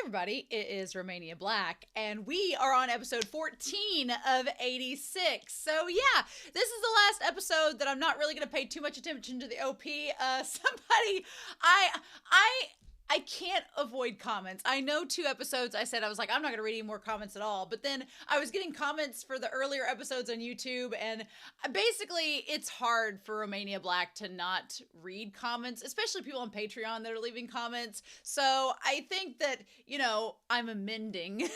everybody, it is Romania Black, and we are on episode 14 of 86. So yeah, this is the last episode that I'm not really going to pay too much attention to the OP. I can't avoid comments. I know 2 episodes I said I was like, I'm not going to read any more comments at all. But then I was getting comments for the earlier episodes on YouTube. And basically, it's hard for Romania Black to not read comments, especially people on Patreon that are leaving comments. So I think that, I'm amending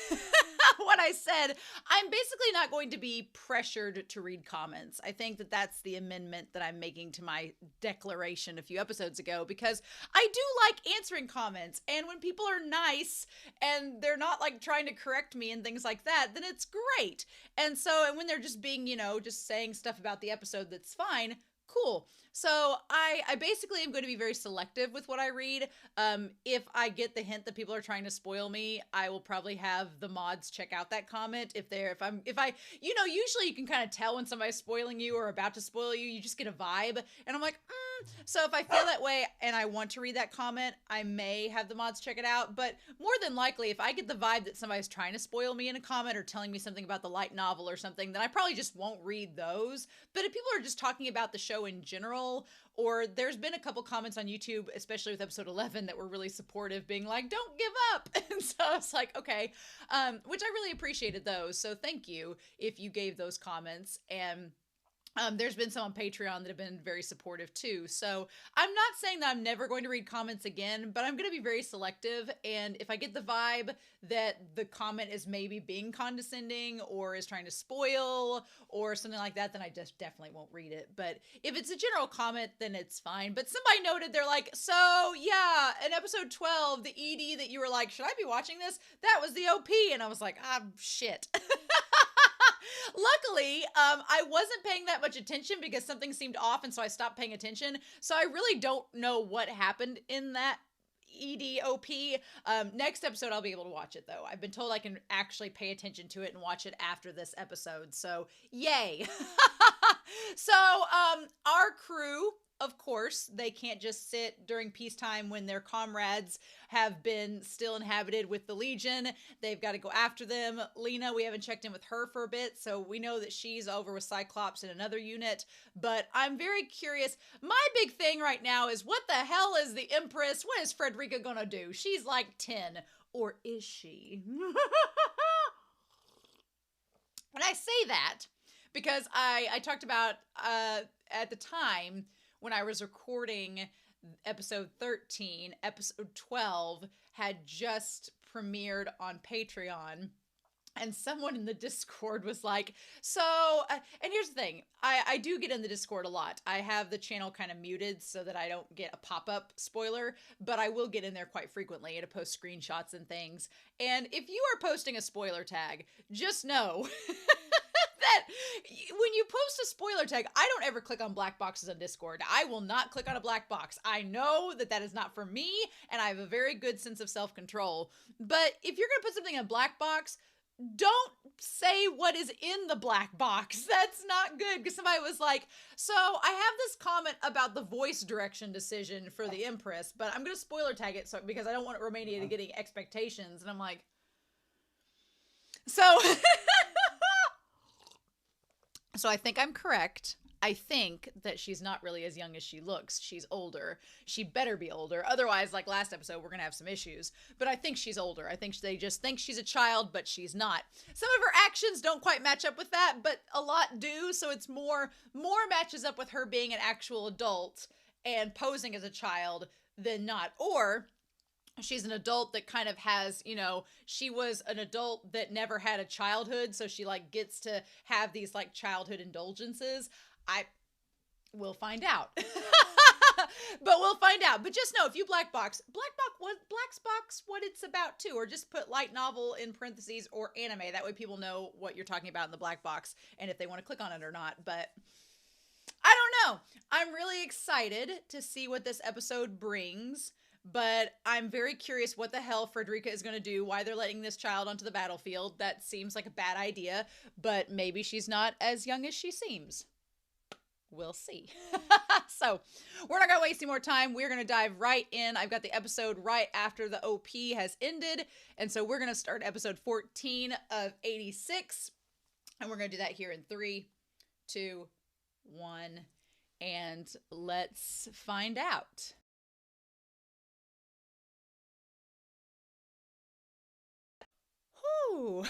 what I said. I'm basically not going to be pressured to read comments. I think that that's the amendment that I'm making to my declaration a few episodes ago, because I do like answering comments, and when people are nice and they're not like trying to correct me and things like that, then it's great. And when they're just being, just saying stuff about the episode, that's fine. Cool. So I basically am going to be very selective with what I read. If I get the hint that people are trying to spoil me, I will probably have the mods check out that comment. Usually you can kind of tell when somebody's spoiling you or about to spoil you. You just get a vibe, and I'm like, So if I feel that way and I want to read that comment, I may have the mods check it out. But more than likely, if I get the vibe that somebody's trying to spoil me in a comment or telling me something about the light novel or something, then I probably just won't read those. But if people are just talking about the show in general, or there's been a couple comments on YouTube, especially with episode 11, that were really supportive, being like, don't give up. And so I was like, okay, which I really appreciated those. So thank you if you gave those comments. And there's been some on Patreon that have been very supportive too. So I'm not saying that I'm never going to read comments again, but I'm going to be very selective. And if I get the vibe that the comment is maybe being condescending or is trying to spoil or something like that, then I just definitely won't read it. But if it's a general comment, then it's fine. But somebody noted, they're like, so yeah, in episode 12, the ED that you were like, should I be watching this? That was the OP. And I was like, shit. Luckily, I wasn't paying that much attention because something seemed off, and so I stopped paying attention. So I really don't know what happened in that EDOP. Next episode, I'll be able to watch it, though. I've been told I can actually pay attention to it and watch it after this episode, so yay. So, our crew, of course, they can't just sit during peacetime when their comrades have been still inhabited with the Legion. They've got to go after them. Lena, we haven't checked in with her for a bit, so we know that she's over with Cyclops in another unit. But I'm very curious. My big thing right now is, what the hell is the Empress? What is Frederica gonna do? She's like 10. Or is she? And I say that because I talked about at the time when I was recording episode 13, episode 12 had just premiered on Patreon. And someone in the Discord was like, and here's the thing, I do get in the Discord a lot. I have the channel kind of muted so that I don't get a pop-up spoiler, but I will get in there quite frequently to post screenshots and things. And if you are posting a spoiler tag, just know that when you post a spoiler tag, I don't ever click on black boxes on Discord. I will not click on a black box. I know that that is not for me, and I have a very good sense of self-control. But if you're going to put something in a black box, don't say what is in the black box. That's not good, because somebody was like, so I have this comment about the voice direction decision for the Empress, but I'm going to spoiler tag it because I don't want Romania to get any expectations. And I'm like, so... So I think I'm correct. I think that she's not really as young as she looks. She's older. She better be older. Otherwise, like last episode, we're going to have some issues. But I think she's older. I think they just think she's a child, but she's not. Some of her actions don't quite match up with that, but a lot do. So it's more matches up with her being an actual adult and posing as a child than not. Or she's an adult that kind of has, she was an adult that never had a childhood, so she like gets to have these like childhood indulgences. We'll find out. But we'll find out. But just know, if you black box what it's about too, or just put light novel in parentheses or anime. That way people know what you're talking about in the black box and if they want to click on it or not. But I don't know. I'm really excited to see what this episode brings. But I'm very curious what the hell Frederica is going to do, why they're letting this child onto the battlefield. That seems like a bad idea, but maybe she's not as young as she seems. we'll see. So we're not going to waste any more time. We're going to dive right in. I've got the episode right after the OP has ended. And so we're going to start episode 14 of 86. And we're going to do that here in 3, 2, 1. And let's find out. Whew.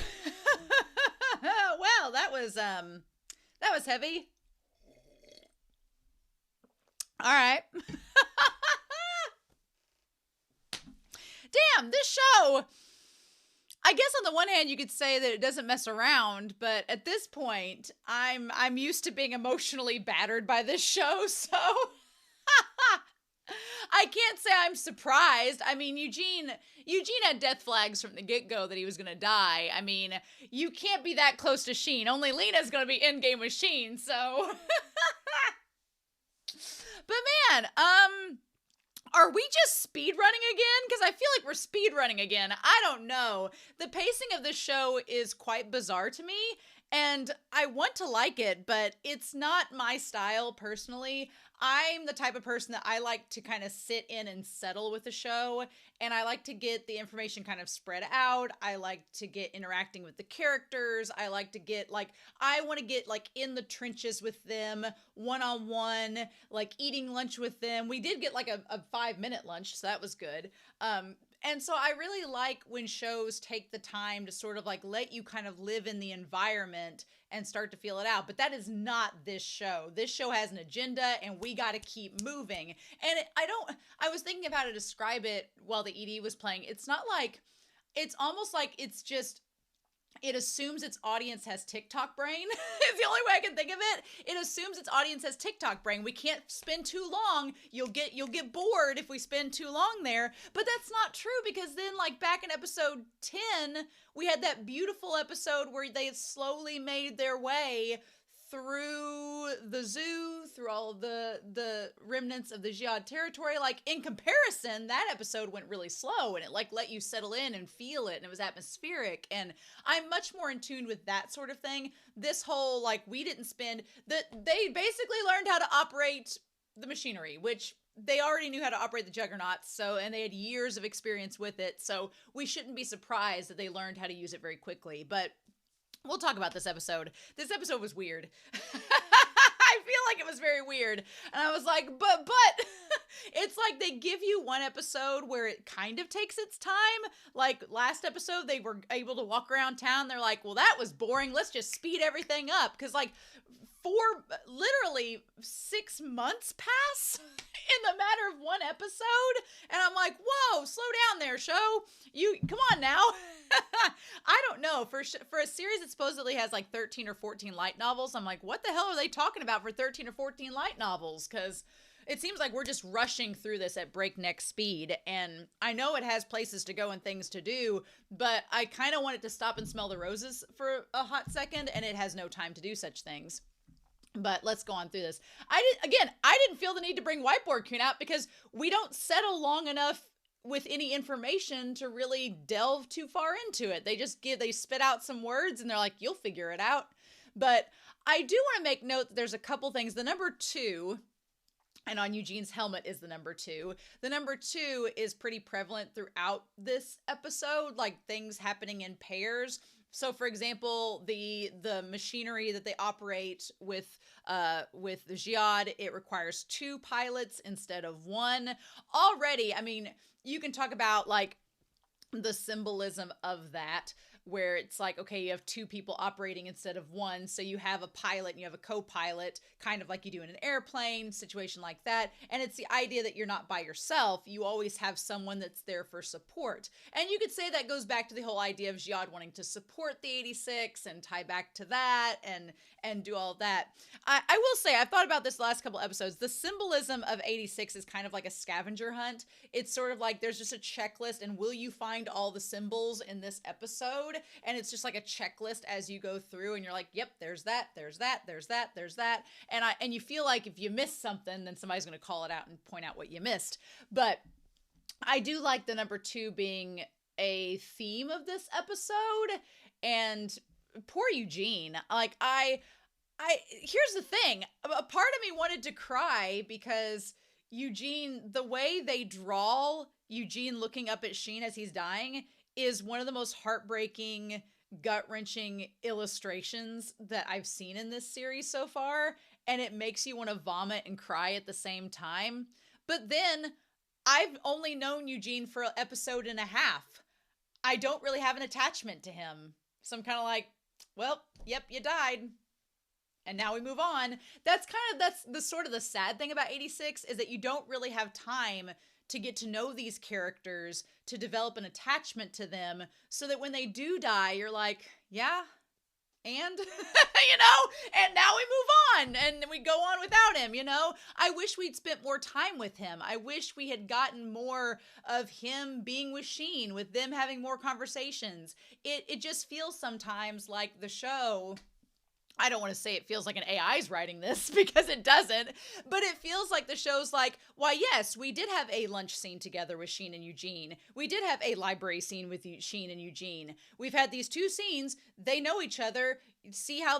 Well, that was heavy. All right. Damn, this show, I guess on the one hand you could say that it doesn't mess around, but at this point I'm used to being emotionally battered by this show, so I can't say I'm surprised. I mean, Eugene had death flags from the get-go that he was going to die. I mean, you can't be that close to Shin. Only Lena's going to be in-game with Shin, so. But man, are we just speed running again? Because I feel like we're speed running again. I don't know. The pacing of this show is quite bizarre to me, and I want to like it, but it's not my style personally. I'm the type of person that I like to kind of sit in and settle with the show, and I like to get the information kind of spread out. I like to get interacting with the characters. I like to get, like, I want to get, like, in the trenches with them, one-on-one, like, eating lunch with them. We did get, like, a 5-minute lunch, so that was good. And so I really like when shows take the time to sort of like let you kind of live in the environment and start to feel it out. But that is not this show. This show has an agenda and we got to keep moving. And I was thinking of how to describe it while the ED was playing. It's not like, it's almost like it's just, it assumes its audience has TikTok brain. It's the only way I can think of it. It assumes its audience has TikTok brain. We can't spend too long. You'll get bored if we spend too long there. But that's not true, because then, like, back in episode 10, we had that beautiful episode where they slowly made their way through the zoo, through all of the remnants of the Jihad territory. Like, in comparison, that episode went really slow, and it like let you settle in and feel it, and it was atmospheric, and I'm much more in tune with that sort of thing. This whole, like, we didn't spend, they basically learned how to operate the machinery, which they already knew how to operate the juggernauts, so, and they had years of experience with it, so we shouldn't be surprised that they learned how to use it very quickly. But we'll talk about this episode. This episode was weird. I feel like it was very weird. And I was like, but, it's like they give you one episode where it kind of takes its time. Like last episode, they were able to walk around town. They're like, well, that was boring. Let's just speed everything up. Because like literally 6 months pass in the matter of one episode. And I'm like, whoa, slow down there, show. You, come on now. I don't know. For a series that supposedly has like 13 or 14 light novels, I'm like, what the hell are they talking about for 13 or 14 light novels? Because it seems like we're just rushing through this at breakneck speed. And I know it has places to go and things to do, but I kind of want it to stop and smell the roses for a hot second, and it has no time to do such things. But let's go on through this. I didn't feel the need to bring Whiteboard Coon out because we don't settle long enough with any information to really delve too far into it. They spit out some words and they're like, you'll figure it out. But I do want to make note that there's a couple things. The number 2, and on Eugene's helmet is the number 2. The number 2 is pretty prevalent throughout this episode, like things happening in pairs. So, for example, the machinery that they operate with the Jihad, it requires 2 pilots instead of 1. Already, I mean, you can talk about like the symbolism of that, where it's like, okay, you have 2 people operating instead of 1. So you have a pilot and you have a co-pilot, kind of like you do in an airplane situation like that. And it's the idea that you're not by yourself. You always have someone that's there for support. And you could say that goes back to the whole idea of Jihad wanting to support the 86 and tie back to that and do all of that. I will say, I've thought about this the last couple episodes. The symbolism of 86 is kind of like a scavenger hunt. It's sort of like there's just a checklist, and will you find all the symbols in this episode? And it's just like a checklist as you go through, and you're like, yep, there's that, there's that, there's that, there's that. And you feel like if you miss something, then somebody's going to call it out and point out what you missed. But I do like the number 2 being a theme of this episode. And poor Eugene, like I Here's the thing. A part of me wanted to cry because Eugene, the way they draw Eugene looking up at Shin as he's dying is one of the most heartbreaking, gut-wrenching illustrations that I've seen in this series so far, and it makes you want to vomit and cry at the same time. But then I've only known Eugene for an episode and a half. I don't really have an attachment to him. So I'm kind of like, well, yep, you died. And now we move on. That's the sort of the sad thing about 86 is that you don't really have time to get to know these characters, to develop an attachment to them, so that when they do die, you're like, yeah, and and now we move on and we go on without him. I wish we'd spent more time with him. I wish we had gotten more of him being with Shin, with them having more conversations. It just feels sometimes like the show, I don't want to say it feels like an AI's writing this because it doesn't, but it feels like the show's like, why, yes, we did have a lunch scene together with Shin and Eugene. We did have a library scene with Shin and Eugene. We've had these two scenes. They know each other. See how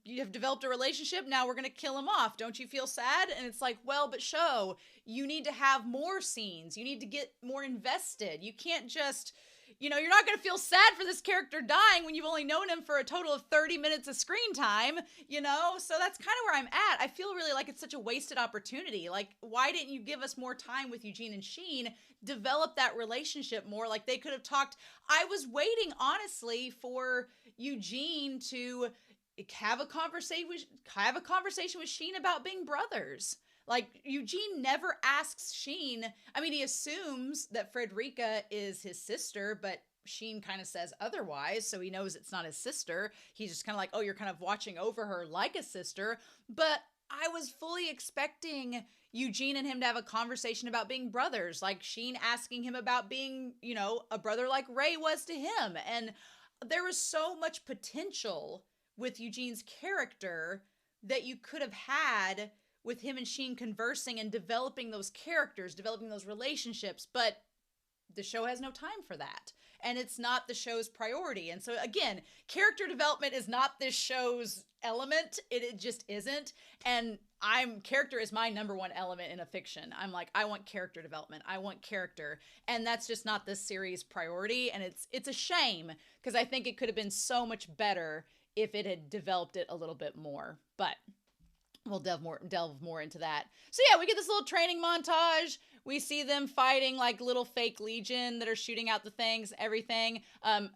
you have developed a relationship. Now we're going to kill him off. Don't you feel sad? And it's like, well, but show, you need to have more scenes. You need to get more invested. You can't just... you're not going to feel sad for this character dying when you've only known him for a total of 30 minutes of screen time, So that's kind of where I'm at. I feel really like it's such a wasted opportunity. Like, why didn't you give us more time with Eugene and Shin, develop that relationship more? Like, they could have talked. I was waiting, honestly, for Eugene to have a conversation with Shin about being brothers. Like, Eugene never asks Shin. I mean, he assumes that Frederica is his sister, but Shin kind of says otherwise, so he knows it's not his sister. He's just kind of like, oh, you're kind of watching over her like a sister. But I was fully expecting Eugene and him to have a conversation about being brothers, like Shin asking him about being, a brother like Ray was to him. And there was so much potential with Eugene's character that you could have had with him and Shin conversing and developing those characters, developing those relationships, but the show has no time for that. And it's not the show's priority. And so again, character development is not this show's element. It just isn't. And character is my number one element in a fiction. I'm like, I want character development. I want character. And that's just not this series' priority. And it's a shame because I think it could have been so much better if it had developed it a little bit more. But we'll delve more into that. So yeah, we get this little training montage. We see them fighting like little fake legion that are shooting out the things, everything.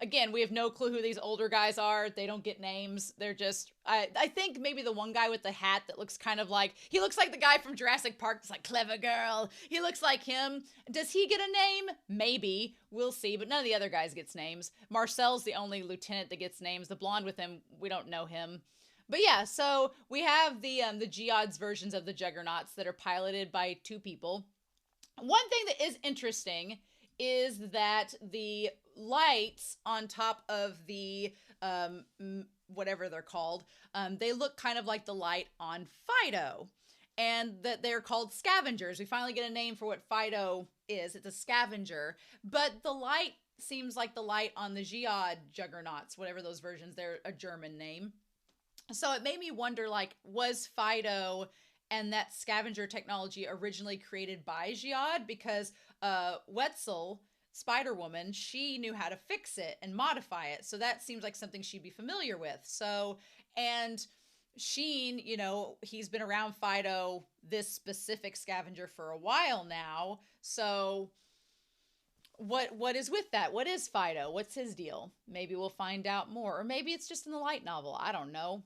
Again, we have no clue who these older guys are. They don't get names. They're just, I think maybe the one guy with the hat that looks kind of like, he looks like the guy from Jurassic Park that's like, clever girl. He looks like him. Does he get a name? Maybe. We'll see. But none of the other guys gets names. Marcel's the only lieutenant that gets names. The blonde with him, we don't know him. But yeah, so we have the Geods versions of the Juggernauts that are piloted by two people. One thing that is interesting is that the lights on top of the whatever they're called, they look kind of like the light on Fido, and that they're called scavengers. We finally get a name for what Fido is. It's a scavenger, but the light seems like the light on the Geod Juggernauts, whatever those versions. They're a German name. So it made me wonder, like, was Fido and that scavenger technology originally created by Geod? Because Wetzel, Spider-Woman, she knew how to fix it and modify it. So that seems like something she'd be familiar with. So, and Shin, he's been around Fido, this specific scavenger, for a while now. So what is with that? What is Fido? What's his deal? Maybe we'll find out more. Or maybe it's just in the light novel. I don't know.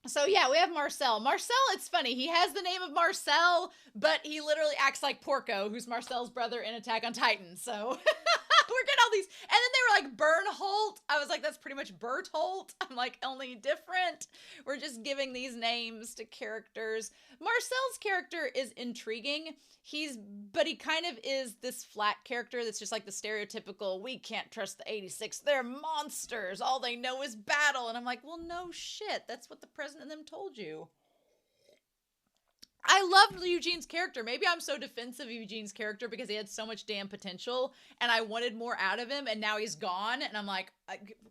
So yeah, we have Marcel. Marcel, it's funny. He has the name of Marcel, but he literally acts like Porco, who's Marcel's brother in Attack on Titan. So we're getting all these. And then they were like Bernholt. I was like, that's pretty much Berthold. I'm like, only different. We're just giving these names to characters. Marcel's character is intriguing. But he kind of is this flat character that's just like the stereotypical, we can't trust the 86. They're monsters. All they know is battle. And I'm like, well, no shit. That's what the president and them told you. I loved Eugene's character. Maybe I'm so defensive of Eugene's character because he had so much damn potential and I wanted more out of him, and now he's gone. And I'm like,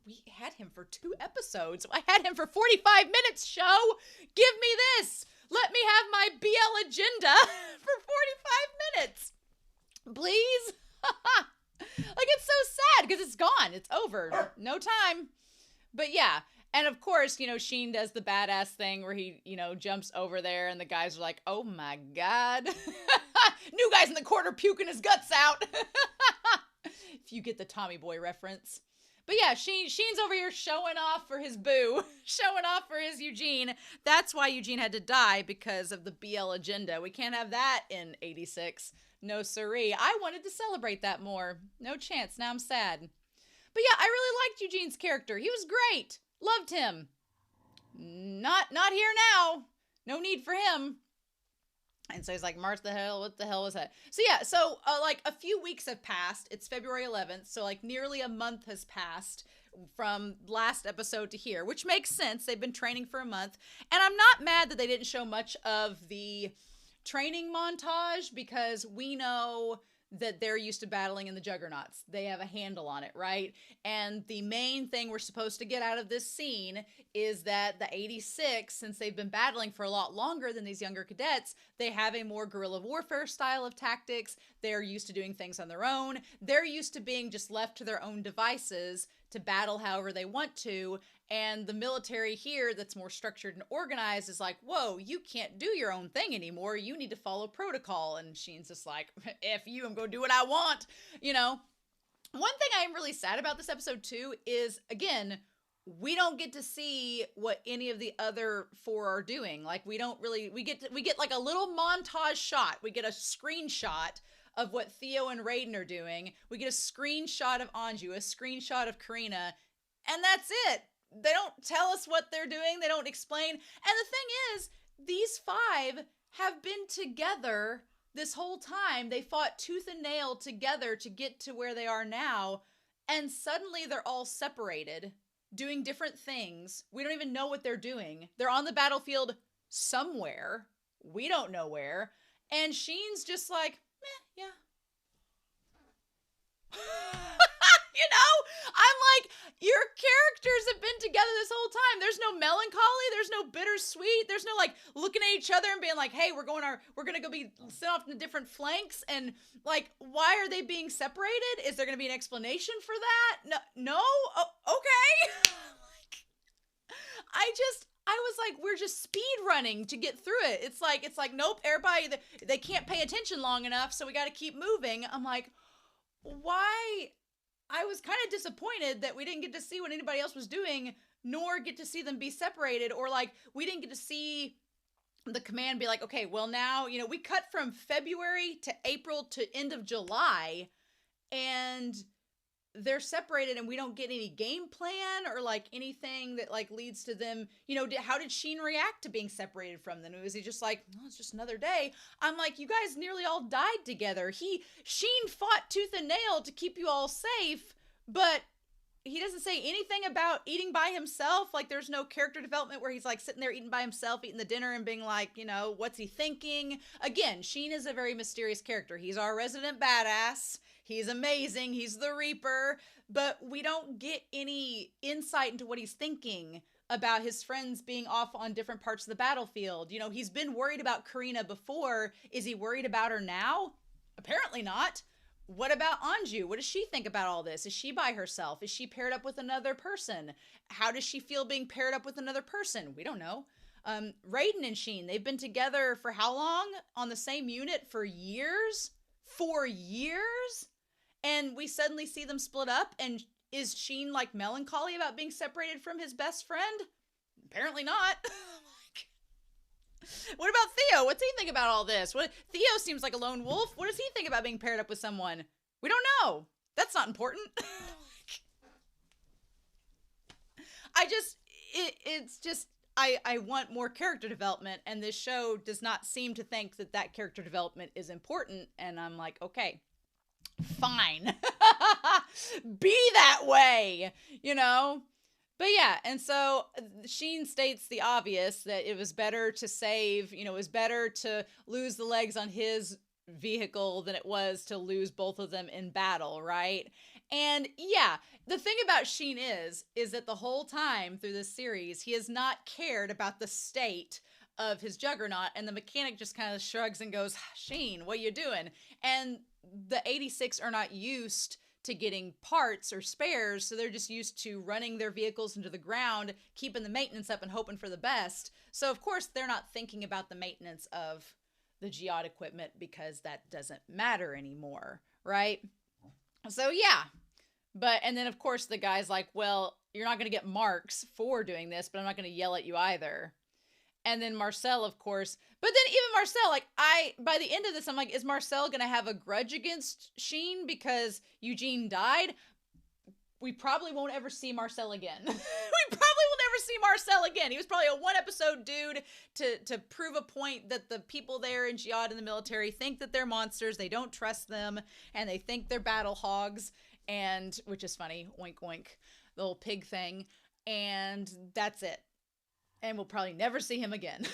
we had him for 2 episodes. I had him for 45 minutes, show. Give me this. Let me have my BL agenda for 45 minutes. Please. Like, it's so sad because it's gone. It's over. No time. But yeah. And of course, you know, Shin does the badass thing where he, you know, jumps over there and the guys are like, oh my God. New guy's in the corner puking his guts out. If you get the Tommy Boy reference. But yeah, Shin's over here showing off for his boo. Showing off for his Eugene. That's why Eugene had to die, because of the BL agenda. We can't have that in 86. No siree. I wanted to celebrate that more. No chance. Now I'm sad. But yeah, I really liked Eugene's character. He was great. Loved him. Not here now. No need for him. And so he's like, March the hell, what the hell was that? So yeah, so like a few weeks have passed. It's February 11th. So like nearly a month has passed from last episode to here, which makes sense. They've been training for a month. And I'm not mad that they didn't show much of the training montage, because we know that they're used to battling in the juggernauts. They have a handle on it, right? And the main thing we're supposed to get out of this scene is that the 86, since they've been battling for a lot longer than these younger cadets, they have a more guerrilla warfare style of tactics. They're used to doing things on their own. They're used to being just left to their own devices to battle however they want to. And the military here that's more structured and organized is like, whoa, you can't do your own thing anymore. You need to follow protocol. And Shin's just like, F you, I'm going to do what I want. You know, one thing I'm really sad about this episode too is, again, we don't get to see what any of the other 4 are doing. Like, we don't really, we get like a little montage shot. We get a screenshot of what Theo and Raiden are doing. We get a screenshot of Anju, a screenshot of Karina, and that's it. They don't tell us what they're doing. They don't explain. And the thing is, these 5 have been together this whole time. They fought tooth and nail together to get to where they are now. And suddenly they're all separated, doing different things. We don't even know what they're doing. They're on the battlefield somewhere. We don't know where. And Shin's just like, yeah. You know, I'm like, your characters have been together this whole time. There's no melancholy. There's no bittersweet. There's no like looking at each other and being like, hey, we're going to go be sent off to different flanks. And like, why are they being separated? Is there going to be an explanation for that? No. Oh, okay. I was like, we're just speed running to get through it. It's like, nope, everybody, they can't pay attention long enough. So we got to keep moving. I'm like, why? I was kind of disappointed that we didn't get to see what anybody else was doing, nor get to see them be separated, or like we didn't get to see the command be like, okay, well now, you know, we cut from February to April to end of July, and they're separated and we don't get any game plan or like anything that like leads to them, you know, how did Shin react to being separated from them? Was he just like, oh, it's just another day? I'm like, you guys nearly all died together. Shin fought tooth and nail to keep you all safe, but he doesn't say anything about eating by himself. Like, there's no character development where he's like sitting there eating by himself, eating the dinner and being like, you know, what's he thinking? Again, Shin is a very mysterious character. He's our resident badass. He's amazing. He's the Reaper, but we don't get any insight into what he's thinking about his friends being off on different parts of the battlefield. You know, he's been worried about Karina before. Is he worried about her now? Apparently not. What about Anju? What does she think about all this? Is she by herself? Is she paired up with another person? How does she feel being paired up with another person? We don't know. Raiden and Shin, they've been together for how long? On the same unit for years? 4 years? And we suddenly see them split up, and is Shin like melancholy about being separated from his best friend? Apparently not. What about Theo? What's he think about all this? Theo seems like a lone wolf. What does he think about being paired up with someone? We don't know. That's not important. I want more character development, and this show does not seem to think that character development is important, and I'm like, okay, fine. Be that way, you know? But yeah, and so Sheen states the obvious that it was better to save, it was better to lose the legs on his vehicle than it was to lose both of them in battle, right? And yeah, the thing about Sheen is that the whole time through this series, he has not cared about the state of his juggernaut, and the mechanic just kind of shrugs and goes, Sheen, what you doing? And the 86 are not used to getting parts or spares, so they're just used to running their vehicles into the ground, keeping the maintenance up and hoping for the best. So of course they're not thinking about the maintenance of the geode equipment because that doesn't matter anymore, right? So yeah. And then of course the guy's like, well, you're not going to get marks for doing this, but I'm not going to yell at you either. And then Marcel, of course. But then even Marcel, like, by the end of this, I'm like, is Marcel going to have a grudge against Sheen because Eugene died? We probably won't ever see Marcel again. We probably will never see Marcel again. He was probably a one-episode dude to prove a point that the people there in Geode in the military think that they're monsters. They don't trust them, and they think they're battle hogs, and which is funny, oink, oink, the little pig thing. And that's it. And we'll probably never see him again.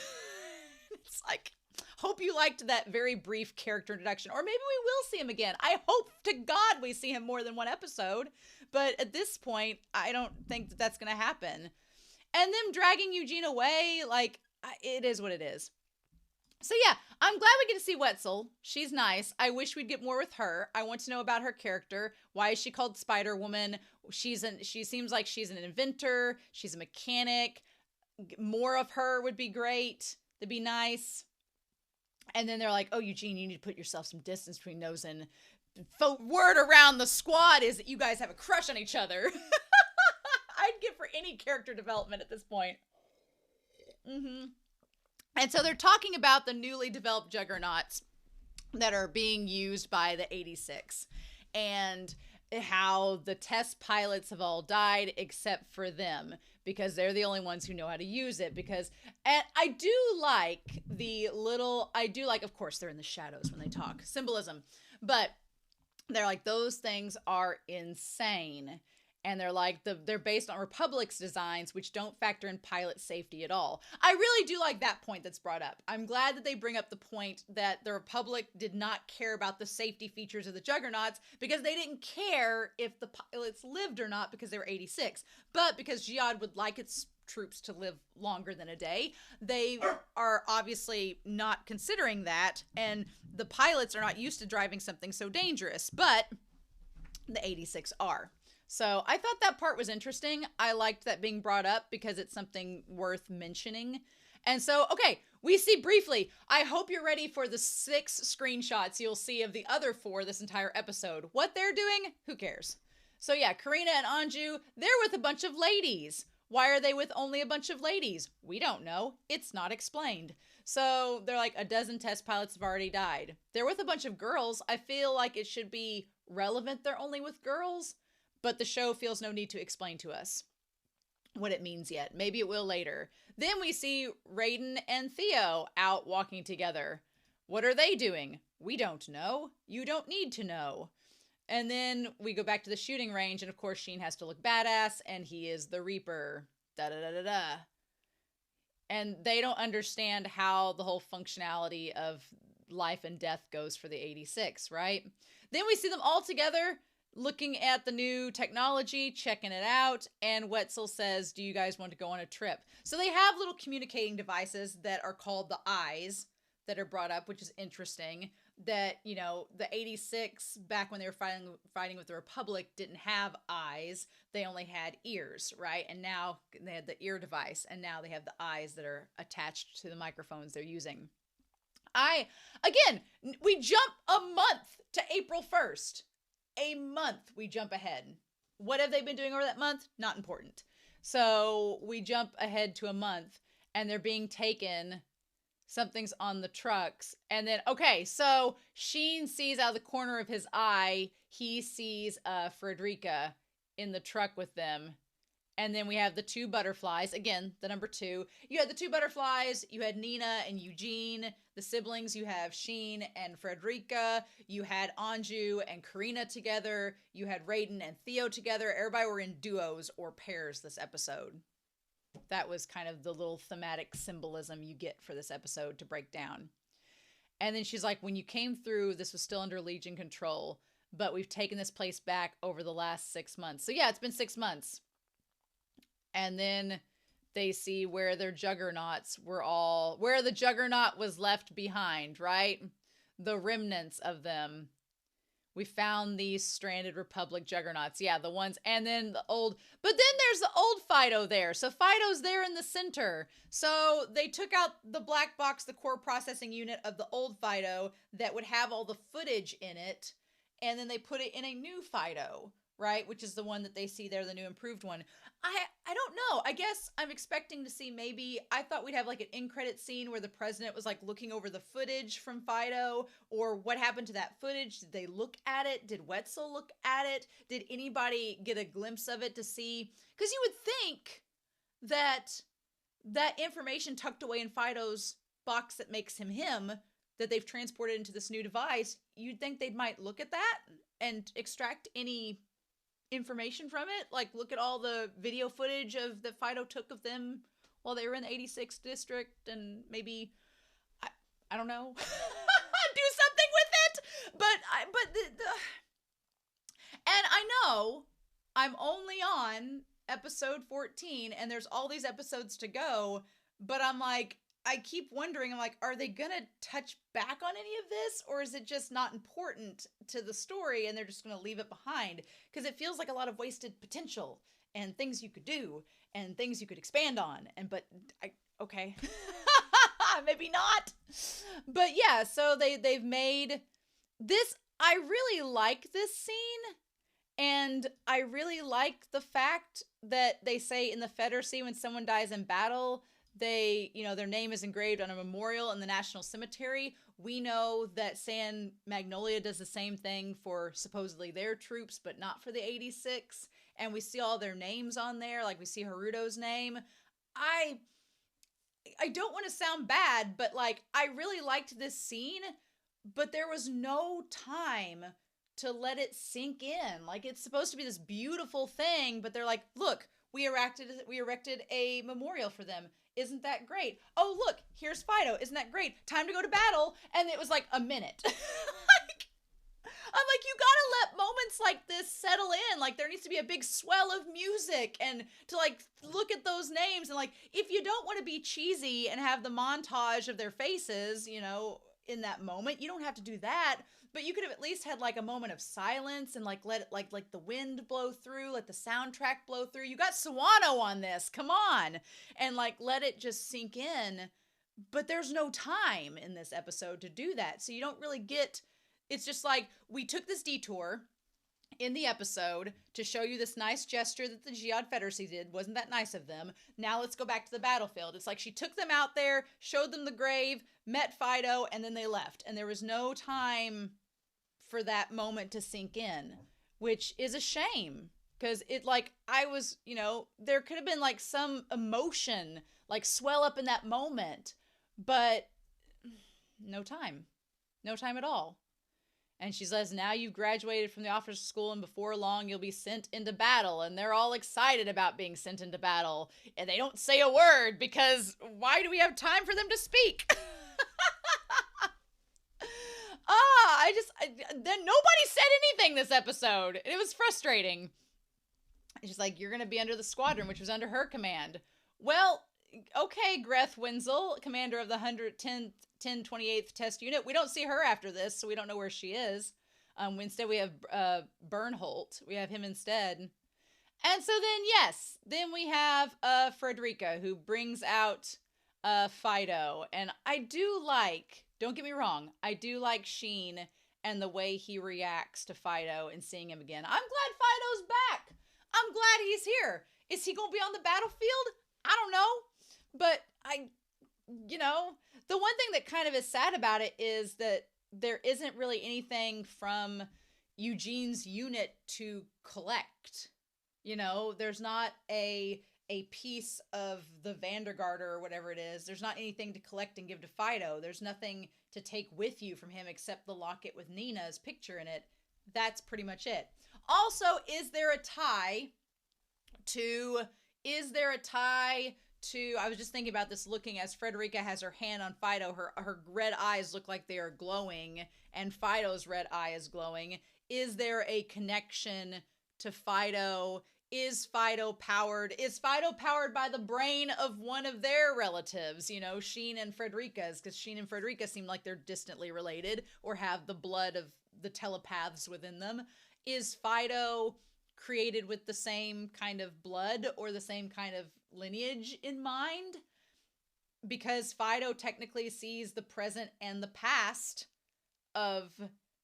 It's like, hope you liked that very brief character introduction. Or maybe we will see him again. I hope to God we see him more than one episode. But at this point, I don't think that that's going to happen. And them dragging Eugene away, like, it is what it is. So yeah, I'm glad we get to see Wetzel. She's nice. I wish we'd get more with her. I want to know about her character. Why is she called Spider Woman? She seems like she's an inventor. She's a mechanic. More of her would be great. That'd be nice. And then they're like, oh, Eugene, you need to put yourself some distance between those. And word around the squad is that you guys have a crush on each other. I'd give for any character development at this point. And so they're talking about the newly developed juggernauts that are being used by the 86. And how the test pilots have all died except for them because they're the only ones who know how to use it. And I do like, of course, they're in the shadows when they talk, symbolism, but they're like, those things are insane. And they're like, they're based on Republic's designs, which don't factor in pilot safety at all. I really do like that point that's brought up. I'm glad that they bring up the point that the Republic did not care about the safety features of the Juggernauts because they didn't care if the pilots lived or not because they were 86. But because Geode would like its troops to live longer than a day, they are obviously not considering that. And the pilots are not used to driving something so dangerous, but the 86 are. So I thought that part was interesting. I liked that being brought up because it's something worth mentioning. And so, okay, we see briefly. I hope you're ready for the 6 screenshots you'll see of the other 4 this entire episode. What they're doing, who cares? So yeah, Karina and Anju, they're with a bunch of ladies. Why are they with only a bunch of ladies? We don't know. It's not explained. So they're like, a dozen test pilots have already died. They're with a bunch of girls. I feel like it should be relevant they're only with girls. But the show feels no need to explain to us what it means yet. Maybe it will later. Then we see Raiden and Theo out walking together. What are they doing? We don't know. You don't need to know. And then we go back to the shooting range, and of course Shin has to look badass, and he is the Reaper. Da-da-da-da-da. And they don't understand how the whole functionality of life and death goes for the 86, right? Then we see them all together looking at the new technology, checking it out, and Wetzel says, do you guys want to go on a trip? So they have little communicating devices that are called the eyes that are brought up, which is interesting. That, the 86, back when they were fighting with the Republic, didn't have eyes. They only had ears, right? And now they had the ear device, and now they have the eyes that are attached to the microphones they're using. We jump a month to April 1st. A month we jump ahead. What have they been doing over that month? Not important. So we jump ahead to a month, and they're being taken. Something's on the trucks. And then, okay, so Sheen sees out of the corner of his eye, he sees Frederica in the truck with them. And then we have the 2 butterflies. Again, the number 2. You had the 2 butterflies. You had Nina and Eugene, the siblings. You have Shin and Frederica. You had Anju and Karina together. You had Raiden and Theo together. Everybody were in duos or pairs this episode. That was kind of the little thematic symbolism you get for this episode to break down. And then she's like, when you came through, this was still under Legion control, but we've taken this place back over the last 6 months. So yeah, it's been 6 months. And then they see where their juggernauts were where the juggernaut was left behind, right? The remnants of them. We found these stranded Republic juggernauts. Yeah, the ones, and then but then there's the old Fido there. So Fido's there in the center. So they took out the black box, the core processing unit of the old Fido that would have all the footage in it. And then they put it in a new Fido, right? Which is the one that they see there, the new improved one. I don't know. I guess I'm expecting to see I thought we'd have like an end credit scene where the president was like looking over the footage from Fido, or what happened to that footage. Did they look at it? Did Wetzel look at it? Did anybody get a glimpse of it to see? Because you would think that information tucked away in Fido's box that makes him him, that they've transported into this new device, you'd think they might look at that and extract any information from it, like look at all the video footage that Fido took of them while they were in the 86th district, and maybe I don't know, do something with it. And I know I'm only on episode 14 and there's all these episodes to go, but I'm like, I keep wondering, I'm like, are they gonna touch back on any of this, or is it just not important to the story and they're just gonna leave it behind? Because it feels like a lot of wasted potential and things you could do and things you could expand on. Okay, maybe not. But yeah, so they've made this. I really like this scene, and I really like the fact that they say in the Feder scene when someone dies in battle, their name is engraved on a memorial in the National Cemetery. We know that San Magnolia does the same thing for supposedly their troops, but not for the 86. And we see all their names on there. Like we see Haruto's name. I don't want to sound bad, but like, I really liked this scene, but there was no time to let it sink in. Like, it's supposed to be this beautiful thing, but they're like, look, we erected a memorial for them. Isn't that great? Oh, look, here's Fido. Isn't that great? Time to go to battle. And it was like a minute. I'm like, you gotta let moments like this settle in. Like, there needs to be a big swell of music and to like look at those names. And like, if you don't want to be cheesy and have the montage of their faces, in that moment, you don't have to do that. But you could have at least had like a moment of silence and like let it like the wind blow through, let the soundtrack blow through. You got Sawano on this, come on, and like let it just sink in. But there's no time in this episode to do that, so you don't really get. It's just like we took this detour in the episode to show you this nice gesture that the Jihad Federacy did. Wasn't that nice of them? Now let's go back to the battlefield. It's like she took them out there, showed them the grave, met Fido, and then they left. And there was no time for that moment to sink in, which is a shame. Because there could have been like some emotion, like swell up in that moment, but no time. No time at all. And she says, now you've graduated from the officer school and before long you'll be sent into battle. And they're all excited about being sent into battle. And they don't say a word because why do we have time for them to speak? Then nobody said anything this episode. It was frustrating. She's like, you're going to be under the squadron, which was under her command. Well, okay, Greth Wenzel, commander of the 1028th Test Unit. We don't see her after this, so we don't know where she is. Instead, we have Bernholt. We have him instead. And so then we have Frederica, who brings out Fido. And I do like, don't get me wrong, I do like Shin and the way he reacts to Fido and seeing him again. I'm glad Fido's back. I'm glad he's here. Is he going to be on the battlefield? I don't know. But the one thing that kind of is sad about it is that there isn't really anything from Eugene's unit to collect. You know, there's not a piece of the Vandergarter or whatever it is. There's not anything to collect and give to Fido. There's nothing to take with you from him except the locket with Nina's picture in it. That's pretty much it. Also, is there a tie to I was just thinking about this looking as Frederica has her hand on Fido, her red eyes look like they are glowing and Fido's red eye is glowing. Is there a connection to Fido? Is Fido powered by the brain of one of their relatives, you know, Shin and Frederica's, because Shin and Frederica seem like they're distantly related or have the blood of the telepaths within them. Is Fido created with the same kind of blood or the same kind of lineage in mind? Because Fido technically sees the present and the past of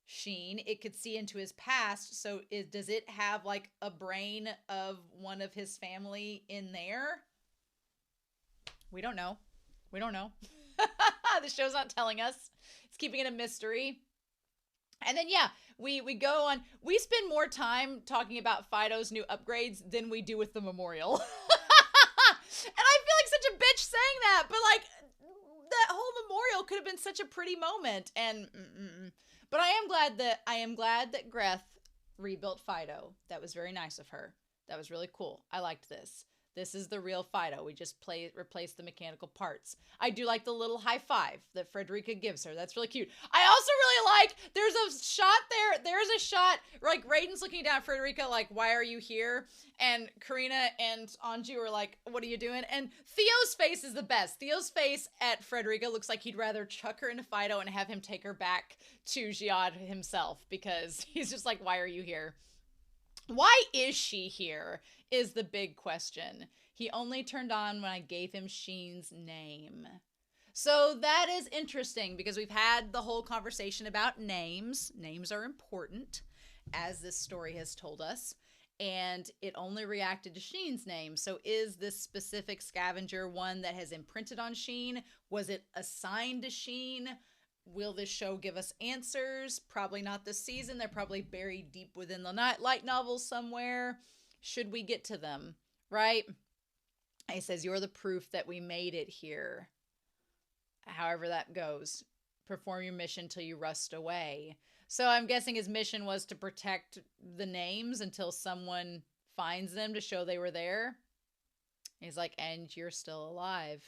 Shin. It could see into his past. So does it have like a brain of one of his family in there? We don't know. The show's not telling us. It's keeping it a mystery. And then, yeah, we go on. We spend more time talking about Fido's new upgrades than we do with the memorial. And I feel like such a bitch saying that, but like that whole memorial could have been such a pretty moment. And but I am glad that Greth rebuilt Fido. That was very nice of her. That was really cool. I liked this. This is the real Fido. We just replaced the mechanical parts. I do like the little high five that Frederica gives her. That's really cute. I also really like, there's a shot there. There's a shot, like Raiden's looking down at Frederica like, why are you here? And Karina and Anju are like, what are you doing? And Theo's face is the best. Theo's face at Frederica looks like he'd rather chuck her into Fido and have him take her back to Giad himself, because he's just like, why are you here? Why is she here is the big question. He only turned on when I gave him Shin's name. So that is interesting because we've had the whole conversation about names. Names are important, as this story has told us. And it only reacted to Shin's name. So is this specific scavenger one that has imprinted on Shin? Was it assigned to Shin? Will this show give us answers? Probably not this season. They're probably buried deep within the light novels somewhere. Should we get to them, right? He says, you're the proof that we made it here. However that goes. Perform your mission till you rust away. So I'm guessing his mission was to protect the names until someone finds them to show they were there. He's like, and you're still alive.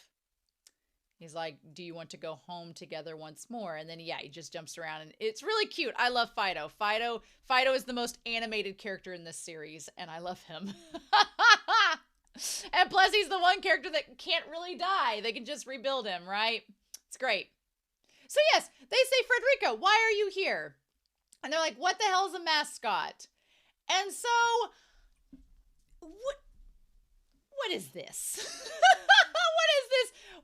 He's like, do you want to go home together once more? And then, yeah, he just jumps around. And it's really cute. I love Fido. Fido is the most animated character in this series, and I love him. And plus, he's the one character that can't really die. They can just rebuild him, right? It's great. So, yes, they say, Frederica, why are you here? And they're like, what the hell is a mascot? And so, what is this?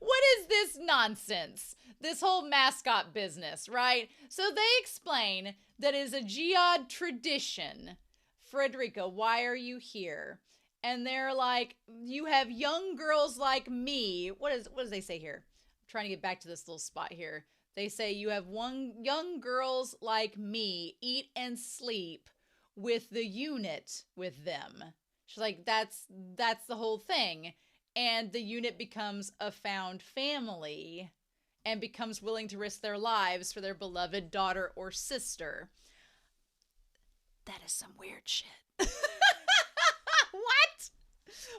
What is this nonsense? This whole mascot business, right? So they explain that it is a Giad tradition. Frederica, why are you here? And they're like, you have young girls like me. What does they say here? I'm trying to get back to this little spot here. They say you have young girls like me eat and sleep with the unit with them. She's like, that's the whole thing. And the unit becomes a found family and becomes willing to risk their lives for their beloved daughter or sister. That is some weird shit.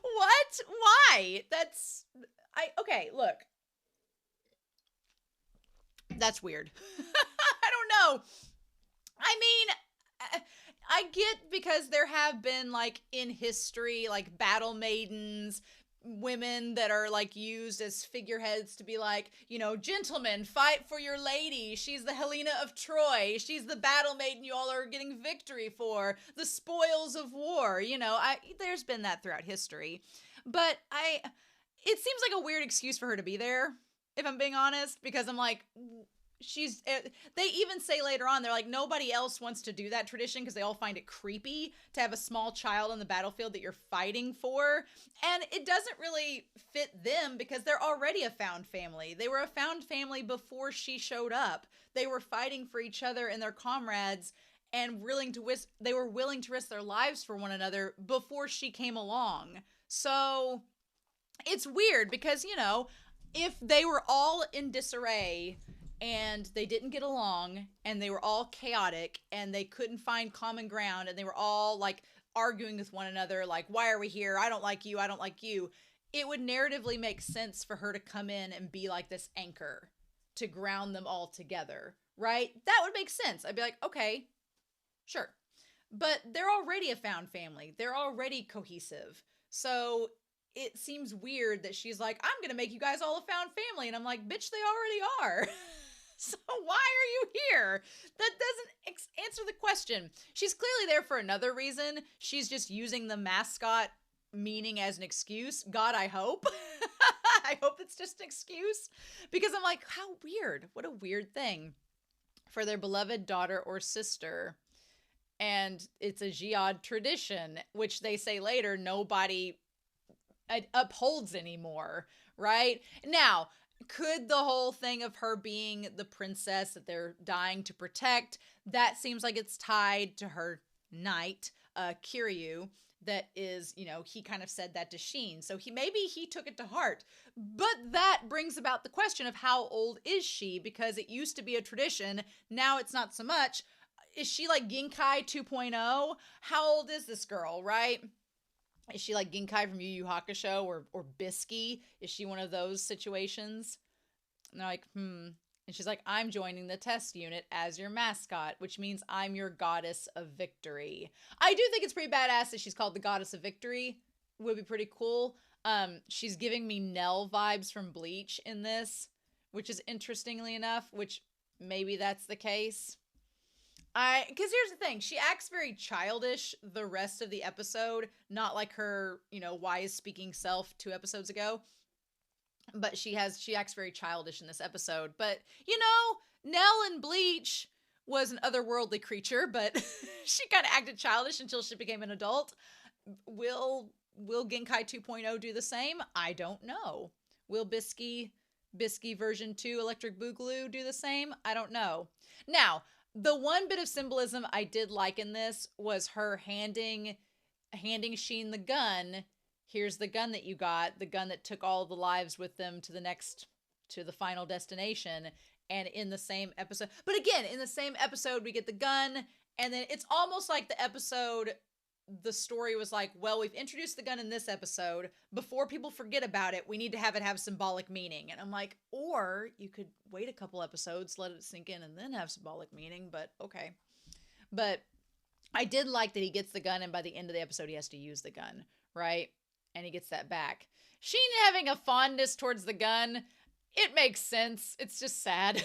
What? Why? Okay, look. That's weird. I don't know. I mean, I get because there have been, like, in history, like, battle maidens, women that are like used as figureheads to be like, you know, gentlemen, fight for your lady. She's the Helena of Troy. She's the battle maiden you all are getting victory for. The spoils of war. You know, there's been that throughout history. But it seems like a weird excuse for her to be there, if I'm being honest, because I'm like, they even say later on, they're like, nobody else wants to do that tradition because they all find it creepy to have a small child on the battlefield that you're fighting for. And it doesn't really fit them because they're already a found family. They were a found family before she showed up. They were fighting for each other and their comrades. and they were willing to risk their lives for one another before she came along. So it's weird because, you know, if they were all in disarray and they didn't get along and they were all chaotic and they couldn't find common ground and they were all like arguing with one another, like, why are we here? I don't like you. I don't like you. It would narratively make sense for her to come in and be like this anchor to ground them all together, right? That would make sense. I'd be like, okay, sure. But they're already a found family. They're already cohesive. So it seems weird that she's like, I'm going to make you guys all a found family. And I'm like, bitch, they already are. So why are you here? That doesn't answer the question. She's clearly there for another reason. She's just using the mascot meaning as an excuse. God, I hope. I hope it's just an excuse. Because I'm like, how weird. What a weird thing. For their beloved daughter or sister. And it's a Jihad tradition, which they say later nobody upholds anymore, right? Now, could the whole thing of her being the princess that they're dying to protect, that seems like it's tied to her knight, Kiryu, that is, you know, he kind of said that to Shin. So maybe he took it to heart. But that brings about the question of how old is she? Because it used to be a tradition. Now it's not so much. Is she like Genkai 2.0? How old is this girl, right? Is she like Genkai from Yu Yu Hakusho or Bisky? Is she one of those situations? And they're like, And she's like, I'm joining the test unit as your mascot, which means I'm your goddess of victory. I do think it's pretty badass that she's called the goddess of victory. Would be pretty cool. She's giving me Nell vibes from Bleach in this, which is interestingly enough, which maybe that's the case. Because here's the thing, she acts very childish the rest of the episode, not like her, you know, wise speaking self 2 episodes ago, but she acts very childish in this episode. But, you know, Nell in Bleach was an otherworldly creature, but she kind of acted childish until she became an adult. Will Genkai 2.0 do the same? I don't know. Will Bisky version 2 Electric Boogaloo do the same? I don't know. Now, the one bit of symbolism I did like in this was her handing Shin the gun. Here's the gun that you got, the gun that took all the lives with them to the final destination. And in the same episode, but again, in the same episode, we get the gun, and then it's almost like the story was like, well, we've introduced the gun in this episode. Before people forget about it, we need to have it have symbolic meaning. And I'm like, or you could wait a couple episodes, let it sink in, and then have symbolic meaning, but okay. But I did like that he gets the gun, and by the end of the episode, he has to use the gun, right? And he gets that back. Shin having a fondness towards the gun, it makes sense. It's just sad.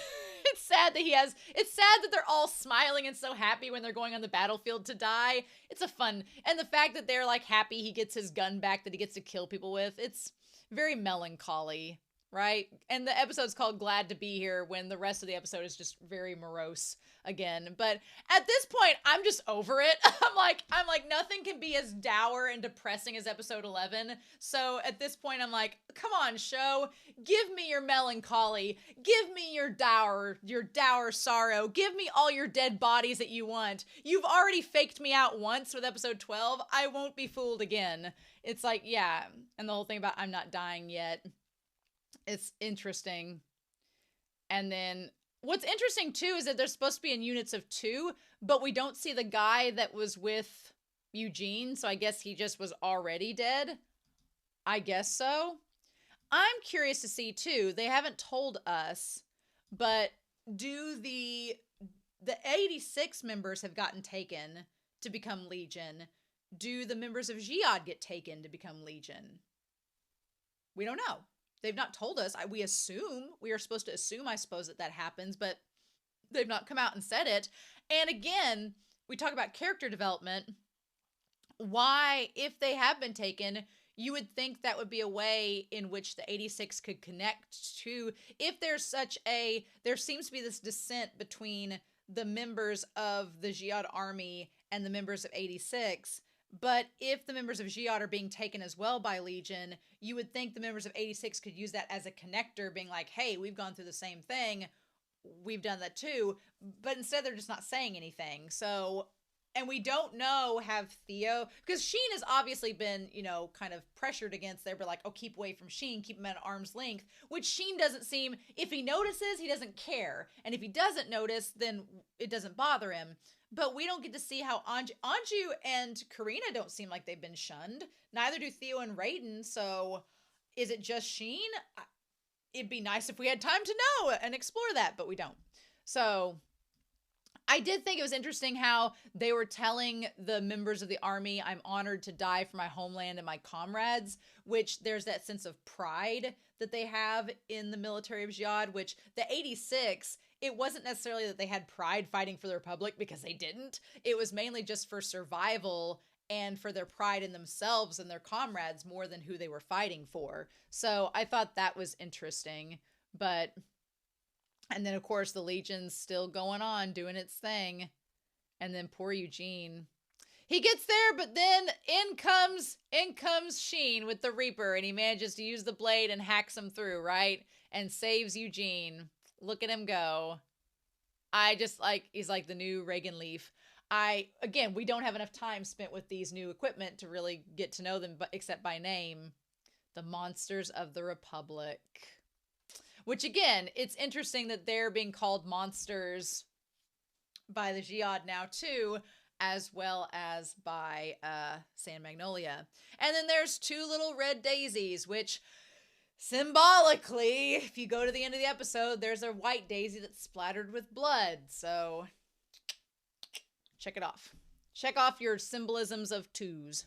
It's sad that they're all smiling and so happy when they're going on the battlefield to die. It's and the fact that they're like happy he gets his gun back that he gets to kill people with, it's very melancholy, right? And the episode's called Glad to Be Here when the rest of the episode is just very morose again. But at this point, I'm just over it. I'm like, nothing can be as dour and depressing as episode 11. So at this point, I'm like, come on, show. Give me your melancholy. Give me your dour sorrow. Give me all your dead bodies that you want. You've already faked me out once with episode 12. I won't be fooled again. It's like, yeah. And the whole thing about I'm not dying yet. It's interesting. And then what's interesting too is that they're supposed to be in units of 2, but we don't see the guy that was with Eugene, so I guess he just was already dead. I guess so. I'm curious to see too, they haven't told us, but do the 86 members have gotten taken to become Legion? Do the members of Jihad get taken to become Legion? We don't know. They've not told us. We are supposed to assume, I suppose, that happens, but they've not come out and said it. And again, we talk about character development. Why, if they have been taken, you would think that would be a way in which the 86 could connect to, if there seems to be this dissent between the members of the Jihad army and the members of 86. But if the members of Jihad are being taken as well by Legion, you would think the members of 86 could use that as a connector, being like, hey, we've gone through the same thing. we've done that too. But instead, they're just not saying anything. So, and we don't know, have Theo, because Shin has obviously been, kind of pressured against. They're like, oh, keep away from Shin, keep him at arm's length, which Shin doesn't seem, if he notices, he doesn't care. And if he doesn't notice, then it doesn't bother him. But we don't get to see how Anju and Karina don't seem like they've been shunned. Neither do Theo and Raiden. So is it just Shin? It'd be nice if we had time to know and explore that, but we don't. So I did think it was interesting how they were telling the members of the army, I'm honored to die for my homeland and my comrades, which there's that sense of pride that they have in the military of Jihad, which the 86, it wasn't necessarily that they had pride fighting for the Republic, because they didn't. It was mainly just for survival and for their pride in themselves and their comrades more than who they were fighting for. So I thought that was interesting. And then, of course, the Legion's still going on, doing its thing. And then poor Eugene. He gets there, but then in comes Shin with the Reaper, and he manages to use the blade and hacks him through, right? And saves Eugene. Look at him go. He's like the new Reagan Leaf. Again, we don't have enough time spent with these new equipment to really get to know them, but except by name. The Monsters of the Republic. Which, again, it's interesting that they're being called monsters by the Jihad now, too, as well as by San Magnolia. And then there's two little red daisies, which symbolically, if you go to the end of the episode, there's a white daisy that's splattered with blood. So check it off. Check off your symbolisms of twos.